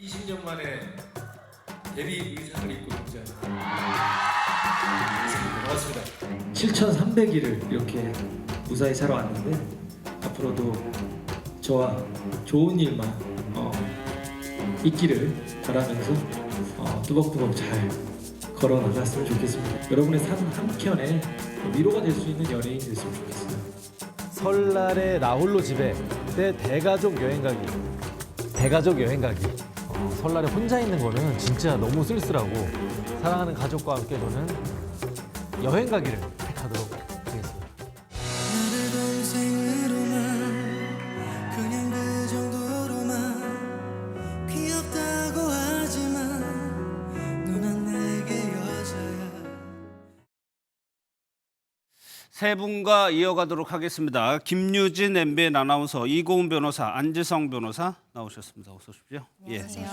20년 만에 데뷔 의상을 입고 등장한 반갑습니다. 7,300일을 이렇게 무사히 살아왔는데 앞으로도 저와 좋은 일만 있기를 바라면서 뚜벅뚜벅 잘 걸어 나갔으면 좋겠습니다. 여러분의 삶 한켠에 위로가 될 수 있는 연예인 됐으면 좋겠어요. 설날에 나홀로 집에 그때 대가족 여행 가기. 설날에 혼자 있는 거는 진짜 너무 쓸쓸하고 사랑하는 가족과 함께 저는 여행 가기를 택하도록 하겠습니다. 나를 동생으로만 그냥 그 정도로만 귀엽다고 하지만 누난 내게 여자야. 세 분과 이어가도록 하겠습니다. 김유진 MBN 아나운서, 이고은 변호사, 안지성 변호사 나오셨습니다. 어서 오십시오. 안녕하세요.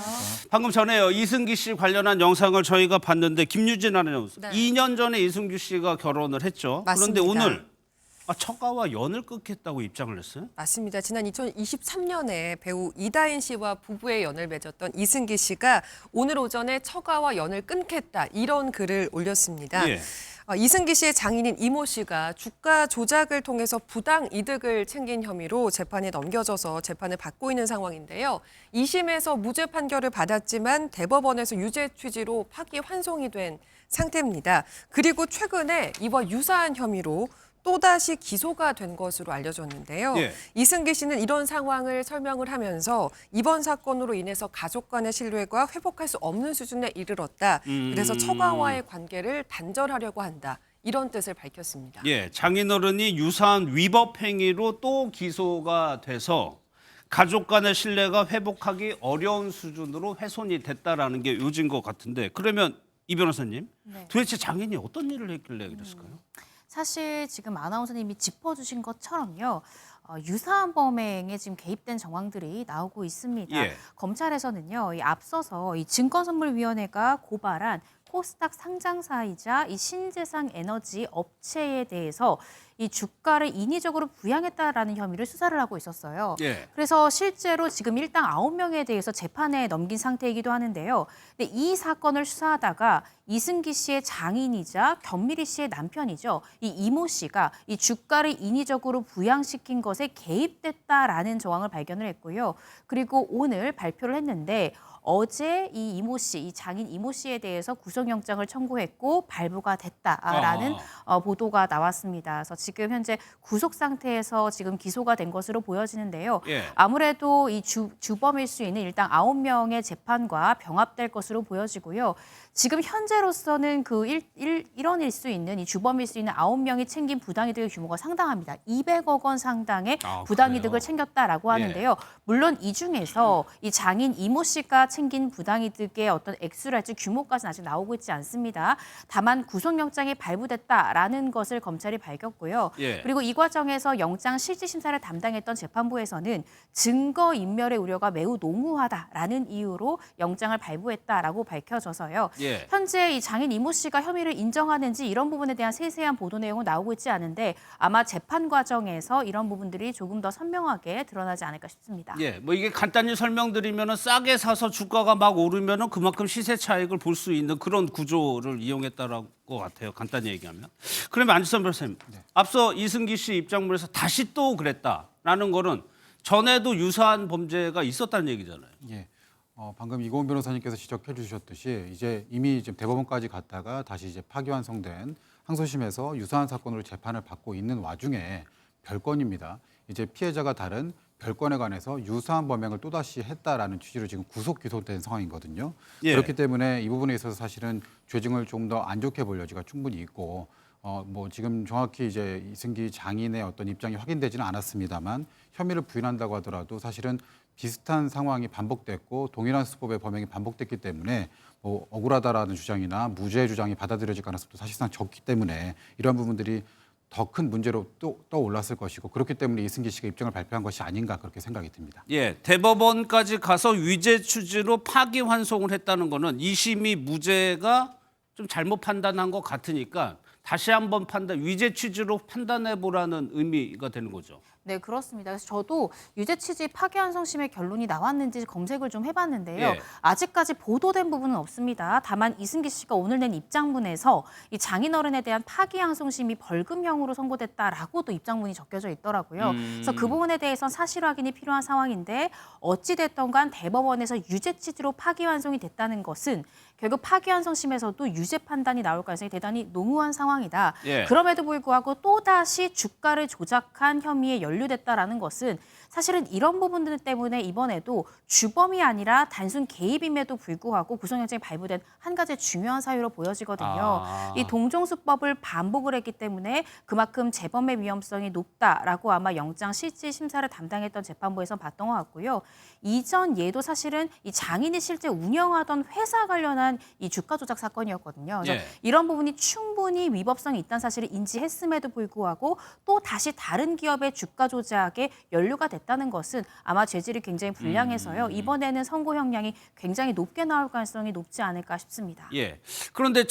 방금 전에요. 이승기 씨 관련한 영상을 저희가 봤는데 김유진 아나운서, 네. 2년 전에 이승기 씨가 결혼을 했죠. 맞습니다. 그런데 오늘 처가와 연을 끊겠다고 입장을 냈어요? 맞습니다. 지난 2023년에 배우 이다인 씨와 부부의 연을 맺었던 이승기 씨가 오늘 오전에 처가와 연을 끊겠다 이런 글을 올렸습니다. 예. 이승기 씨의 장인인 이모 씨가 주가 조작을 통해서 부당 이득을 챙긴 혐의로 재판에 넘겨져서 재판을 받고 있는 상황인데요. 2심에서 무죄 판결을 받았지만 대법원에서 유죄 취지로 파기환송이 된 상태입니다. 그리고 최근에 이와 유사한 혐의로 또다시 기소가 된 것으로 알려졌는데요. 예. 이승기 씨는 이런 상황을 설명을 하면서 이번 사건으로 인해서 가족 간의 신뢰가 회복할 수 없는 수준에 이르렀다. 그래서 처가와의 관계를 단절하려고 한다. 이런 뜻을 밝혔습니다. 예, 장인어른이 유사한 위법 행위로 또 기소가 돼서 가족 간의 신뢰가 회복하기 어려운 수준으로 훼손이 됐다라는 게 요지인 것 같은데, 그러면 이 변호사님, 네. 도대체 장인이 어떤 일을 했길래 그랬을까요? 사실 지금 아나운서님이 짚어주신 것처럼요. 유사한 범행에 지금 개입된 정황들이 나오고 있습니다. 예. 검찰에서는요, 앞서서 이 증권선물위원회가 고발한 코스닥 상장사이자 이 신재생 에너지 업체에 대해서 이 주가를 인위적으로 부양했다라는 혐의를 수사를 하고 있었어요. 예. 그래서 실제로 지금 일당 9명에 대해서 재판에 넘긴 상태이기도 하는데요. 근데 이 사건을 수사하다가 이승기 씨의 장인이자 견미리 씨의 남편이죠. 이 이모 씨가 이 주가를 인위적으로 부양시킨 것에 개입됐다라는 정황을 발견을 했고요. 그리고 오늘 발표를 했는데 어제 이 이모 씨, 이 장인 이모 씨에 대해서 구속영장을 청구했고 발부가 됐다라는 보도가 나왔습니다. 그래서 지금 현재 구속 상태에서 지금 기소가 된 것으로 보여지는데요. 예. 아무래도 이 주범일 수 있는 일당 9명의 재판과 병합될 것으로 보여지고요. 지금 현재로서는 그 일원일 수 있는 이 주범일 수 있는 9명이 챙긴 부당이득의 규모가 상당합니다. 200억 원 상당의 부당이득을 그래요? 챙겼다라고 하는데요. 물론 이 중에서 이 장인 이모 씨가 챙긴 부당이득의 어떤 액수랄지 규모까지는 아직 나오고 있지 않습니다. 다만 구속영장이 발부됐다라는 것을 검찰이 밝혔고요. 예. 그리고 이 과정에서 영장 실질심사를 담당했던 재판부에서는 증거인멸의 우려가 매우 농후하다라는 이유로 영장을 발부했다라고 밝혀져서요. 예. 현재 이 장인 이모 씨가 혐의를 인정하는지 이런 부분에 대한 세세한 보도 내용은 나오고 있지 않은데 아마 재판 과정에서 이런 부분들이 조금 더 선명하게 드러나지 않을까 싶습니다. 예, 뭐 이게 간단히 설명드리면은 싸게 사서 주가가 막 오르면은 그만큼 시세 차익을 볼 수 있는 그런 구조를 이용했다라고 같아요. 간단히 얘기하면. 그러면 안지성 변호사님, 앞서 이승기 씨 입장문에서 다시 또 그랬다라는 거는 전에도 유사한 범죄가 있었다는 얘기잖아요. 예. 방금 이고은 변호사님께서 지적해 주셨듯이 이제 이미 지금 대법원까지 갔다가 다시 이제 파기환송된 항소심에서 유사한 사건으로 재판을 받고 있는 와중에 별건입니다. 이제 피해자가 다른 별건에 관해서 유사한 범행을 또다시 했다라는 취지로 지금 구속 기소된 상황이거든요. 예. 그렇기 때문에 이 부분에 있어서 사실은 죄증을 좀 더 안 좋게 볼 여지가 충분히 있고 뭐 지금 정확히 이제 이승기 장인의 어떤 입장이 확인되지는 않았습니다만 혐의를 부인한다고 하더라도 사실은 비슷한 상황이 반복됐고 동일한 수법의 범행이 반복됐기 때문에 뭐 억울하다라는 주장이나 무죄 주장이 받아들여질 가능성도 사실상 적기 때문에 이러한 부분들이 더 큰 문제로 또 떠올랐을 것이고 그렇기 때문에 이승기 씨가 입장을 발표한 것이 아닌가 그렇게 생각이 듭니다. 예, 대법원까지 가서 유죄 취지로 파기환송을 했다는 거는 2심이 무죄가 좀 잘못 판단한 것 같으니까 다시 한번 유죄 취지로 판단해 보라는 의미가 되는 거죠. 네, 그렇습니다. 그래서 저도 유죄 취지 파기환송심의 결론이 나왔는지 검색을 좀 해봤는데요. 예. 아직까지 보도된 부분은 없습니다. 다만 이승기 씨가 오늘 낸 입장문에서 이 장인어른에 대한 파기환송심이 벌금형으로 선고됐다라고도 입장문이 적혀져 있더라고요. 그래서 그 부분에 대해서는 사실 확인이 필요한 상황인데 어찌됐든 간 대법원에서 유죄 취지로 파기환송이 됐다는 것은 결국 파기환송심에서도 유죄 판단이 나올 가능성이 대단히 농후한 상황이다. 예. 그럼에도 불구하고 또다시 주가를 조작한 혐의에 연루됐다라는 것은 사실은 이런 부분들 때문에 이번에도 주범이 아니라 단순 개입임에도 불구하고 구속영장이 발부된 한 가지 중요한 사유로 보여지거든요. 아. 이 동종수법을 반복을 했기 때문에 그만큼 재범의 위험성이 높다라고 아마 영장 실질 심사를 담당했던 재판부에서 봤던 것 같고요. 이전 예도 사실은 이 장인이 실제 운영하던 회사 관련한 이 주가 조작 사건이었거든요. 그래서 예. 이런 부분이 충분히 위법성이 있다는 사실을 인지했음에도 불구하고 또 다시 다른 기업의 주가 조작에 연루가 됐다는 것은 아마 죄질이 굉장히 불량해서요. 이번에는 선고 형량이 굉장히 높게 나올 가능성이 높지 않을까 싶습니다. 예. 그런데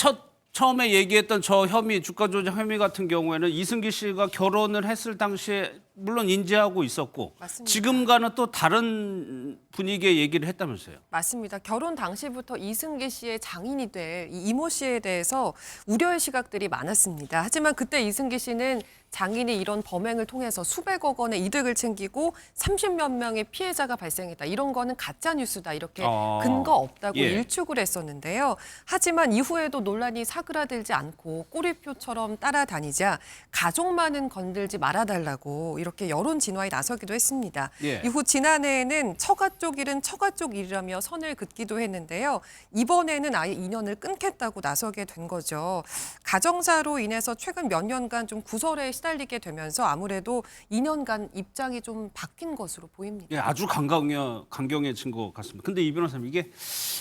처음에 얘기했던 저 혐의, 주가 조작 혐의 같은 경우에는 이승기 씨가 결혼을 했을 당시에 물론 인지하고 있었고 맞습니다. 지금과는 또 다른 분위기의 얘기를 했다면서요. 맞습니다. 결혼 당시부터 이승기 씨의 장인이 될 이 이모 씨에 대해서 우려의 시각들이 많았습니다. 하지만 그때 이승기 씨는 장인이 이런 범행을 통해서 수백억 원의 이득을 챙기고 30몇 명의 피해자가 발생했다. 이런 거는 가짜 뉴스다. 이렇게 근거 없다고 예. 일축을 했었는데요. 하지만 이후에도 논란이 사그라들지 않고 꼬리표처럼 따라다니자 가족만은 건들지 말아달라고 이렇게 여론 진화에 나서기도 했습니다. 예. 이후 지난해에는 처가 쪽 일은 처가 쪽 일이라며 선을 긋기도 했는데요. 이번에는 아예 인연을 끊겠다고 나서게 된 거죠. 가정사로 인해서 최근 몇 년간 좀 구설에 시달리게 되면서 아무래도 2년간 입장이 좀 바뀐 것으로 보입니다. 예, 아주 강경해진 것 같습니다. 근데 이 변호사님, 이게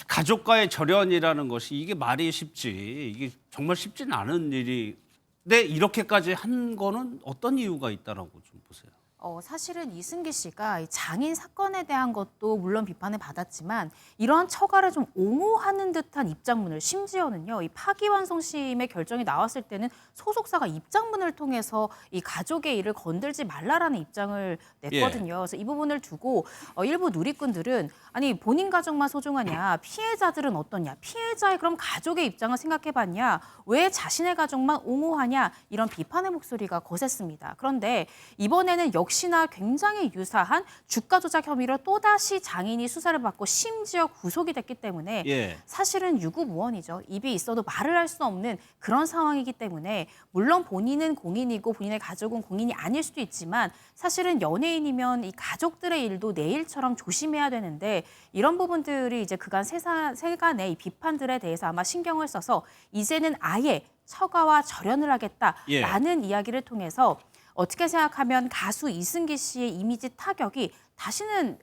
가족과의 절연이라는 것이 이게 말이 쉽지, 이게 정말 쉽지는 않은 일이. 근데 이렇게까지 한 거는 어떤 이유가 있다라고 좀 보세요. 사실은 이승기 씨가 이 장인 사건에 대한 것도 물론 비판을 받았지만 이러한 처가를 좀 옹호하는 듯한 입장문을 심지어는요. 이 파기환송심의 결정이 나왔을 때는 소속사가 입장문을 통해서 이 가족의 일을 건들지 말라라는 입장을 냈거든요. 그래서 이 부분을 두고 일부 누리꾼들은 아니 본인 가족만 소중하냐, 피해자들은 어떠냐, 피해자의 그럼 가족의 입장을 생각해봤냐, 왜 자신의 가족만 옹호하냐 이런 비판의 목소리가 거셌습니다. 그런데 이번에는 역시나 굉장히 유사한 주가 조작 혐의로 또다시 장인이 수사를 받고 심지어 구속이 됐기 때문에 예. 사실은 유구무원이죠. 입이 있어도 말을 할 수 없는 그런 상황이기 때문에 물론 본인은 공인이고 본인의 가족은 공인이 아닐 수도 있지만 사실은 연예인이면 이 가족들의 일도 내 일처럼 조심해야 되는데 이런 부분들이 이제 그간 세간의 이 비판들에 대해서 아마 신경을 써서 이제는 아예 처가와 절연을 하겠다라는 이야기를 통해서 어떻게 생각하면 가수 이승기 씨의 이미지 타격이 다시는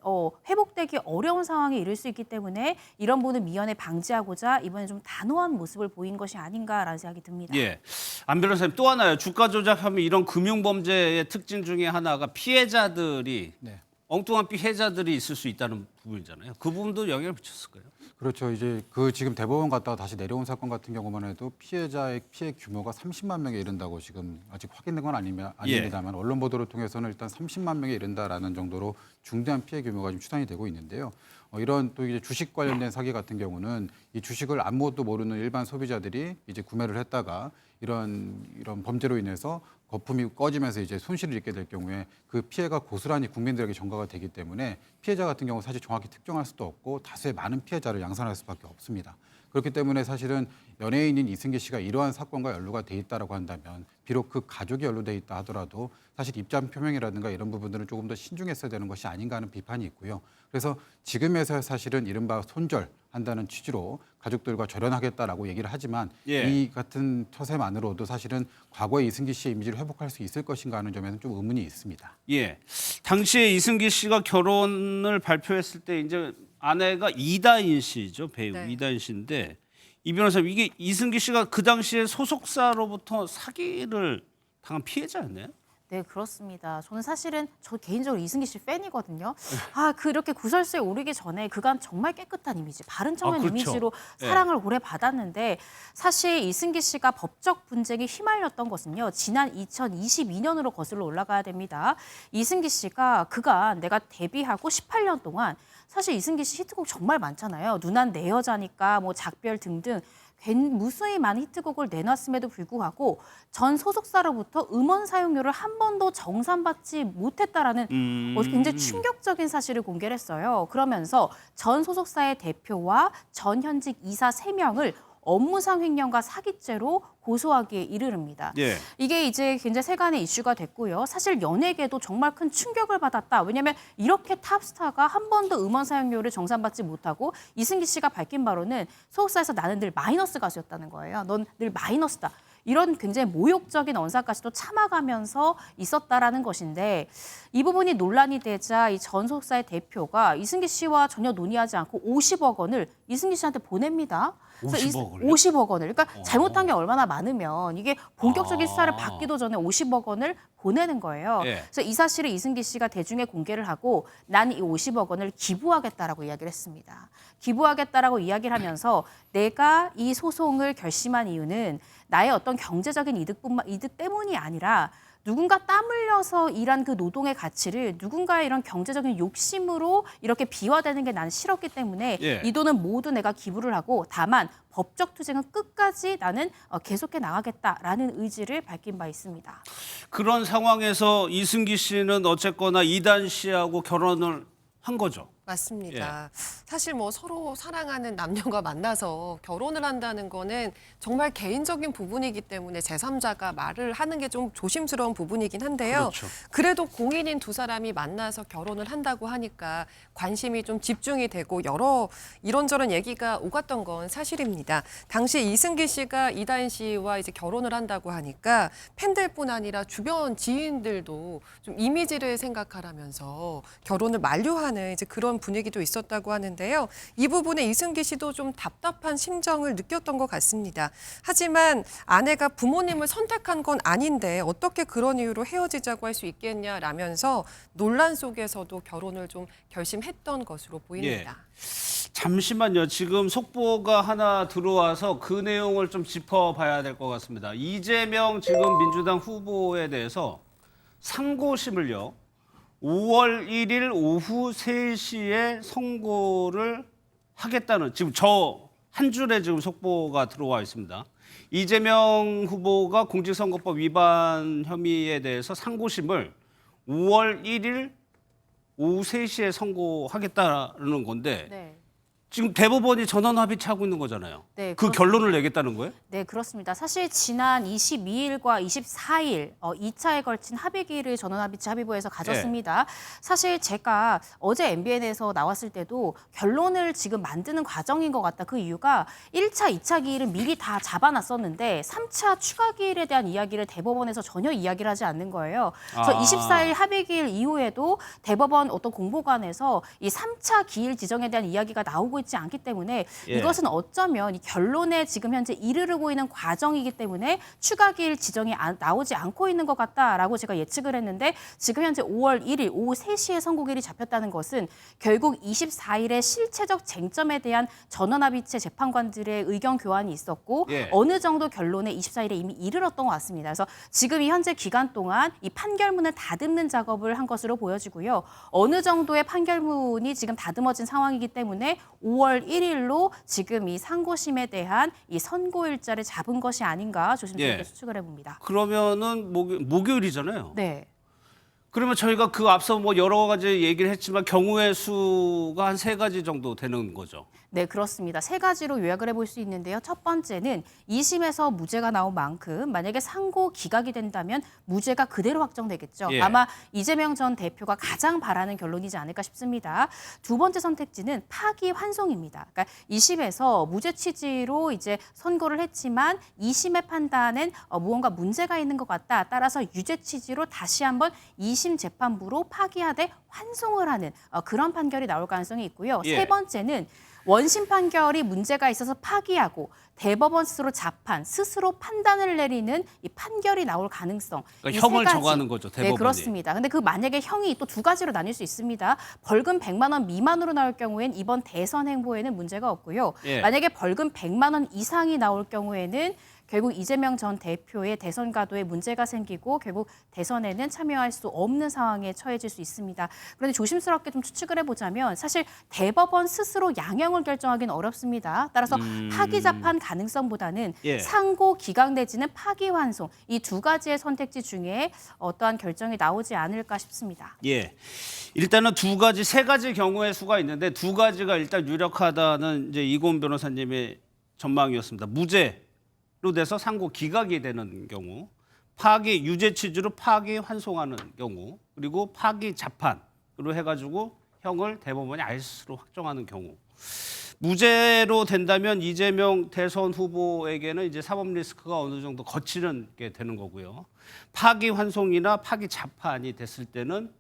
회복되기 어려운 상황에 이를 수 있기 때문에 이런 부분을 미연에 방지하고자 이번에 좀 단호한 모습을 보인 것이 아닌가라는 생각이 듭니다. 예. 안 변호사님, 또 하나요. 주가 조작 혐의, 이런 금융범죄의 특징 중에 하나가 피해자들이 네. 엉뚱한 피해자들이 있을 수 있다는 부분이잖아요. 그 부분도 영향을 미쳤을까요? 그렇죠. 이제 그 지금 대법원 갔다가 다시 내려온 사건 같은 경우만 해도 피해자의 피해 규모가 30만 명에 이른다고 지금 아직 확인된 건 아닙니다만 언론 보도를 통해서는 일단 30만 명에 이른다라는 정도로 중대한 피해 규모가 좀 추산이 되고 있는데요. 이런 또 이제 주식 관련된 사기 같은 경우는 이 주식을 아무것도 모르는 일반 소비자들이 이제 구매를 했다가 이런 범죄로 인해서 거품이 꺼지면서 이제 손실을 입게 될 경우에 그 피해가 고스란히 국민들에게 전가가 되기 때문에 피해자 같은 경우 사실 정확히 특정할 수도 없고 다수의 많은 피해자를 양산할 수밖에 없습니다. 그렇기 때문에 사실은 연예인인 이승기 씨가 이러한 사건과 연루가 돼 있다라고 한다면 비록 그 가족이 연루돼 있다 하더라도 사실 입장 표명이라든가 이런 부분들은 조금 더 신중했어야 되는 것이 아닌가 하는 비판이 있고요. 그래서 지금에서 사실은 이른바 손절한다는 취지로 가족들과 절연하겠다라고 얘기를 하지만 이 같은 처세만으로도 사실은 과거의 이승기 씨의 이미지를 회복할 수 있을 것인가 하는 점에는 좀 의문이 있습니다. 예. 당시에 이승기 씨가 결혼을 발표했을 때 이제 아내가 이다인 씨죠. 배우 네. 이다인 씨인데 이 변호사님, 이게 이승기 씨가 그 당시에 소속사로부터 사기를 당한 피해자였네요. 네, 그렇습니다. 저는 사실은 저 개인적으로 이승기 씨 팬이거든요. 그렇게 구설수에 오르기 전에 그간 정말 깨끗한 이미지, 바른 청년 그렇죠. 이미지로 네. 사랑을 오래 받았는데 사실 이승기 씨가 법적 분쟁에 휘말렸던 것은요. 지난 2022년으로 거슬러 올라가야 됩니다. 이승기 씨가 그간 내가 데뷔하고 18년 동안 사실 이승기 씨 히트곡 정말 많잖아요. 누난 내 여자니까, 뭐 작별 등등. 무수히 많은 히트곡을 내놨음에도 불구하고 전 소속사로부터 음원 사용료를 한 번도 정산받지 못했다라는 굉장히 충격적인 사실을 공개를 했어요. 그러면서 전 소속사의 대표와 전 현직 이사 3명을 업무상 횡령과 사기죄로 고소하기에 이르릅니다. 예. 이게 이제 굉장히 세간의 이슈가 됐고요. 사실 연예계도 정말 큰 충격을 받았다. 왜냐하면 이렇게 탑스타가 한 번도 음원 사용료를 정산받지 못하고 이승기 씨가 밝힌 바로는 소속사에서 나는 늘 마이너스 가수였다는 거예요. 넌 늘 마이너스다. 이런 굉장히 모욕적인 언사까지도 참아가면서 있었다라는 것인데 이 부분이 논란이 되자 이 전 소속사의 대표가 이승기 씨와 전혀 논의하지 않고 50억 원을 이승기 씨한테 보냅니다. 50억 원을요? 50억 원을. 그러니까 잘못한 게 얼마나 많으면 이게 본격적인 수사를 받기도 전에 50억 원을 보내는 거예요. 예. 그래서 이 사실을 이승기 씨가 대중에 공개를 하고 난 이 50억 원을 기부하겠다라고 이야기를 했습니다. 기부하겠다라고 이야기를 하면서 내가 이 소송을 결심한 이유는 나의 어떤 경제적인 이득 때문이 아니라 누군가 땀 흘려서 일한 그 노동의 가치를 누군가의 이런 경제적인 욕심으로 이렇게 비화되는 게 난 싫었기 때문에 예. 이 돈은 모두 내가 기부를 하고 다만 법적 투쟁은 끝까지 나는 계속해 나가겠다라는 의지를 밝힌 바 있습니다. 그런 상황에서 이승기 씨는 어쨌거나 이단 씨하고 결혼을 한 거죠. 맞습니다. 사실 뭐 서로 사랑하는 남녀가 만나서 결혼을 한다는 거는 정말 개인적인 부분이기 때문에 제3자가 말을 하는 게 좀 조심스러운 부분이긴 한데요. 그렇죠. 그래도 공인인 두 사람이 만나서 결혼을 한다고 하니까 관심이 좀 집중이 되고 여러 이런저런 얘기가 오갔던 건 사실입니다. 당시 이승기 씨가 이다인 씨와 이제 결혼을 한다고 하니까 팬들뿐 아니라 주변 지인들도 좀 이미지를 생각하라면서 결혼을 만류하는 이제 그런 분위기도 있었다고 하는데요. 이 부분에 이승기 씨도 좀 답답한 심정을 느꼈던 것 같습니다. 하지만 아내가 부모님을 선택한 건 아닌데 어떻게 그런 이유로 헤어지자고 할 수 있겠냐라면서 논란 속에서도 결혼을 좀 결심했던 것으로 보입니다. 잠시만요. 지금 속보가 하나 들어와서 그 내용을 좀 짚어봐야 될 것 같습니다. 이재명 지금 민주당 후보에 대해서 상고심을요. 5월 1일 오후 3시에 선고를 하겠다는 지금 저 한 줄에 지금 속보가 들어와 있습니다. 이재명 후보가 공직선거법 위반 혐의에 대해서 상고심을 5월 1일 오후 3시에 선고하겠다는 건데 네. 지금 대법원이 전원 합의체하고 있는 거잖아요. 네, 그 결론을 내겠다는 거예요? 네, 그렇습니다. 사실 지난 22일과 24일 2차에 걸친 합의기를 전원합의체 합의부에서 가졌습니다. 사실 제가 어제 MBN에서 나왔을 때도 결론을 지금 만드는 과정인 것 같다. 그 이유가 1차, 2차 기일은 미리 다 잡아놨었는데 3차 추가 기일에 대한 이야기를 대법원에서 전혀 이야기를 하지 않는 거예요. 그래서 24일 합의기일 이후에도 대법원 어떤 공보관에서 이 3차 기일 지정에 대한 이야기가 나오고 있지 않기 때문에 이것은 어쩌면 이 결론에 지금 현재 이르르고 있는 과정이기 때문에 추가 기일 지정이 나오지 않고 있는 것 같다라고 제가 예측을 했는데 지금 현재 5월 1일 오후 3시에 선고일이 잡혔다는 것은 결국 24일에 실체적 쟁점에 대한 전원합의체 재판관들의 의견 교환이 있었고 어느 정도 결론에 24일에 이미 이르렀던 것 같습니다. 그래서 지금 이 현재 기간 동안 이 판결문을 다듬는 작업을 한 것으로 보여지고요. 어느 정도의 판결문이 지금 다듬어진 상황이기 때문에 5월 1일로 지금 이 상고심에 대한 이 선고일자를 잡은 것이 아닌가 조심스럽게 추측을 해봅니다. 그러면은 목요일이잖아요. 네. 그러면 저희가 그 앞서 뭐 여러 가지 얘기를 했지만 경우의 수가 한 3가지 정도 되는 거죠. 네, 그렇습니다. 3가지로 요약을 해볼 수 있는데요. 첫 번째는 2심에서 무죄가 나온 만큼 만약에 상고 기각이 된다면 무죄가 그대로 확정되겠죠. 아마 이재명 전 대표가 가장 바라는 결론이지 않을까 싶습니다. 두 번째 선택지는 파기환송입니다. 그러니까 2심에서 무죄 취지로 이제 선고를 했지만 2심의 판단은 무언가 문제가 있는 것 같다. 따라서 유죄 취지로 다시 한번 2심 재판부로 파기하되 환송을 하는 그런 판결이 나올 가능성이 있고요. 세 번째는 원심 판결이 문제가 있어서 파기하고 대법원 스스로 자판, 스스로 판단을 내리는 이 판결이 나올 가능성. 그러니까 이 형을 세 가지. 정하는 거죠, 대법원이. 네, 그렇습니다. 근데 그 만약에 형이 또 두 가지로 나뉠 수 있습니다. 벌금 100만 원 미만으로 나올 경우에는 이번 대선 행보에는 문제가 없고요. 예. 만약에 벌금 100만 원 이상이 나올 경우에는 결국 이재명 전 대표의 대선 가도에 문제가 생기고 결국 대선에는 참여할 수 없는 상황에 처해질 수 있습니다. 그런데 조심스럽게 좀 추측을 해보자면 사실 대법원 스스로 양형을 결정하기는 어렵습니다. 따라서 파기자판 가능성보다는 예. 상고 기각 내지는 파기환송 이 두 가지의 선택지 중에 어떠한 결정이 나오지 않을까 싶습니다. 예. 일단은 세 가지 경우의 수가 있는데 두 가지가 일단 유력하다는 이제 이고은 변호사님의 전망이었습니다. 무죄로 돼서 상고 기각이 되는 경우, 파기 유죄 취지로 파기 환송하는 경우, 그리고 파기 자판으로 해가지고 형을 대법원이 알스로 확정하는 경우. 무죄로 된다면 이재명 대선 후보에게는 이제 사법 리스크가 어느 정도 거치는 게 되는 거고요. 파기 환송이나 파기 자판이 됐을 때는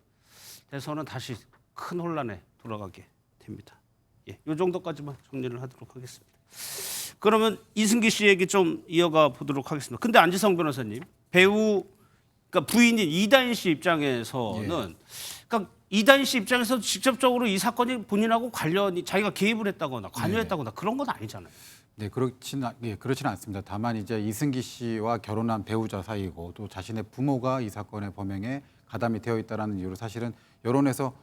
대선은 다시 큰 혼란에 돌아가게 됩니다. 예, 이 정도까지만 정리를 하도록 하겠습니다. 그러면 이승기 씨 얘기 좀 이어가 보도록 하겠습니다. 근데 안지성 변호사님, 배우 그러니까 부인인 이다인 씨 입장에서는 그러니까 이다인 씨 입장에서 직접적으로 이 사건이 본인하고 관련이 자기가 개입을 했다거나 관여했다거나 그런 건 아니잖아요. 네, 그렇지는 않습니다. 다만 이제 이승기 씨와 결혼한 배우자 사이고 또 자신의 부모가 이 사건의 범행에 가담이 되어 있다라는 이유로 사실은 여론에서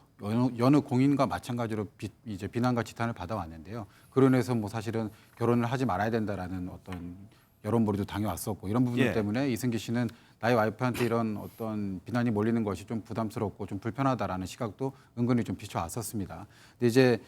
여느 공인과 마찬가지로 이제 비난과 지탄을 받아왔는데요. 그로 인해서 뭐 사실은 결혼을 하지 말아야 된다라는 어떤 여론몰이도 당해왔었고 이런 부분들 예. 때문에 이승기 씨는 나의 와이프한테 이런 어떤 비난이 몰리는 것이 좀 부담스럽고 좀 불편하다라는 시각도 은근히 좀 비춰왔었습니다. 근데 이제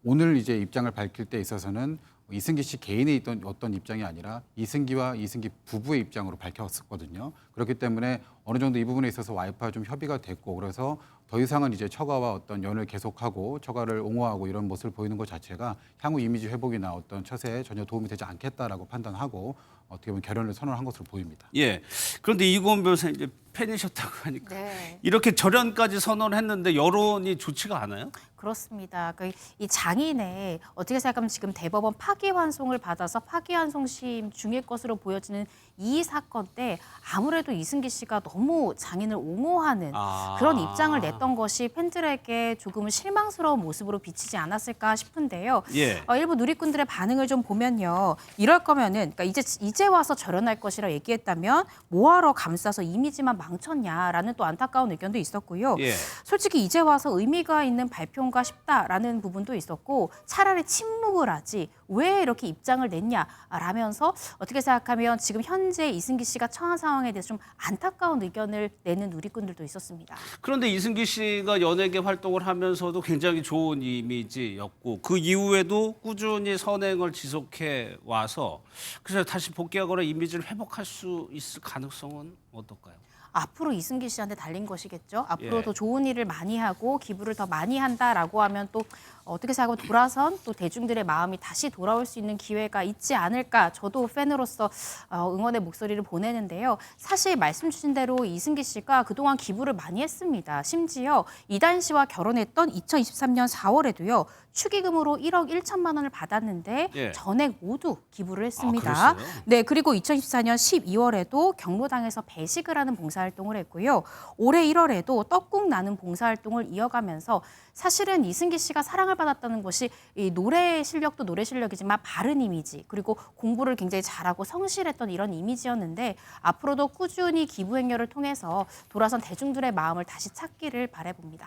오늘 이제 입장을 밝힐 때 있어서는 이승기 씨 개인의 있던 어떤 입장이 아니라 이승기와 이승기 부부의 입장으로 밝혔었거든요. 그렇기 때문에 어느 정도 이 부분에 있어서 와이프와 좀 협의가 됐고 그래서 더 이상은 이제 처가와 어떤 연을 계속하고 처가를 옹호하고 이런 모습을 보이는 것 자체가 향후 이미지 회복이나 어떤 처세에 전혀 도움이 되지 않겠다라고 판단하고 어떻게 보면 결연을 선언한 것으로 보입니다. 예. 그런데 이고은 변호사님 이제 팬이셨다고 하니까 네. 이렇게 절연까지 선언을 했는데 여론이 좋지가 않아요? 그렇습니다. 이 장인의 어떻게 생각하면 지금 대법원 파기환송을 받아서 파기환송심 중일 것으로 보여지는 이 사건 때 아무래도 이승기 씨가 너무 장인을 옹호하는 그런 입장을 냈던 것이 팬들에게 조금은 실망스러운 모습으로 비치지 않았을까 싶은데요. 예. 일부 누리꾼들의 반응을 좀 보면요. 이럴 거면은 그러니까 이제 와서 절연할 것이라 얘기했다면 뭐하러 감싸서 이미지만 망쳤냐라는 또 안타까운 의견도 있었고요. 예. 솔직히 이제 와서 의미가 있는 발표인가 싶다라는 부분도 있었고 차라리 침묵을 하지 왜 이렇게 입장을 냈냐라면서 어떻게 생각하면 지금 현재 이승기 씨가 처한 상황에 대해서 좀 안타까운 의견을 내는 누리꾼들도 있었습니다. 그런데 이승기 씨가 연예계 활동을 하면서도 굉장히 좋은 이미지였고 그 이후에도 꾸준히 선행을 지속해 와서 그래서 다시 복귀하거나 이미지를 회복할 수 있을 가능성은 어떨까요? 앞으로 이승기 씨한테 달린 것이겠죠. 앞으로 예. 더 좋은 일을 많이 하고 기부를 더 많이 한다라고 하면 또 어떻게 생각하면 돌아선 또 대중들의 마음이 다시 돌아올 수 있는 기회가 있지 않을까. 저도 팬으로서 응원의 목소리를 보내는데요. 사실 말씀 주신 대로 이승기 씨가 그동안 기부를 많이 했습니다. 심지어 이다인 씨와 결혼했던 2023년 4월에도요. 축의금으로 1억 1천만 원을 받았는데 예. 전액 모두 기부를 했습니다. 그랬어요? 네, 그리고 2024년 12월에도 경로당에서 배식을 하는 봉사활동을 했고요. 올해 1월에도 떡국 나는 봉사활동을 이어가면서 사실은 이승기 씨가 사랑을 받았다는 것이 이 노래 실력도 노래 실력이지만 바른 이미지 그리고 공부를 굉장히 잘하고 성실했던 이런 이미지였는데 앞으로도 꾸준히 기부 행렬을 통해서 돌아선 대중들의 마음을 다시 찾기를 바라봅니다.